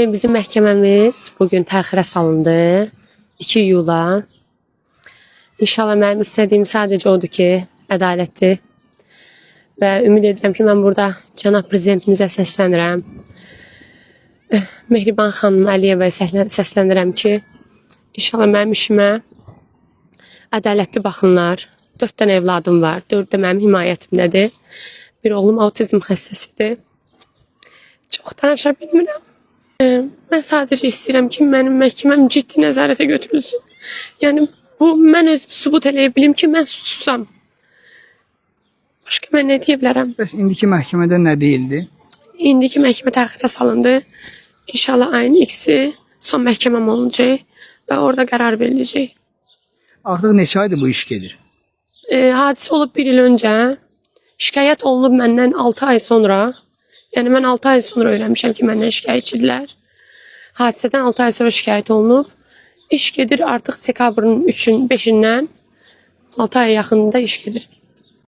Bizim məhkəməmiz bugün təxirə salındı. 2 iyula. İnşallah mənim istədiyim sadəcə odur ki, ədalətdir. Və ümid edirəm ki, mən burada cənab prezidentimizə səslənirəm. Mehriban xanım Əliyevaya səslənirəm ki, inşallah mənim işimə ədalətli baxınlar. 4 dənə evladım var. 4 də mənim himayətimdədir. Bir oğlum autizm xəstəsidir. Çox danışa bilmirəm. Mən sadəcə istəyirəm ki, mənim məhkəməm ciddi nəzarətə götürülsün. Yəni, mən özümü sübut eləyə bilim ki, mən suçsuzam. Başqa mən nə deyə bilərəm? Bəs indiki məhkəmədə nə deyildi? İndiki məhkəmə təxirə salındı. İnşallah ayın X-i son məhkəməm olacaq və orada qərar veriləcək. Artıq neçə aydır bu iş gedir? Hadisə olub 1 il öncə. Şikayət olunub məndən 6 ay sonra. Yəni, mən 6 ay sonra öyrənmişəm ki, məndən şikayətçidirlər. Hadisədən 6 ay sonra şikayət olunub. İş gedir artıq dekabrın 5-dən 6 ay yaxınında iş gedir.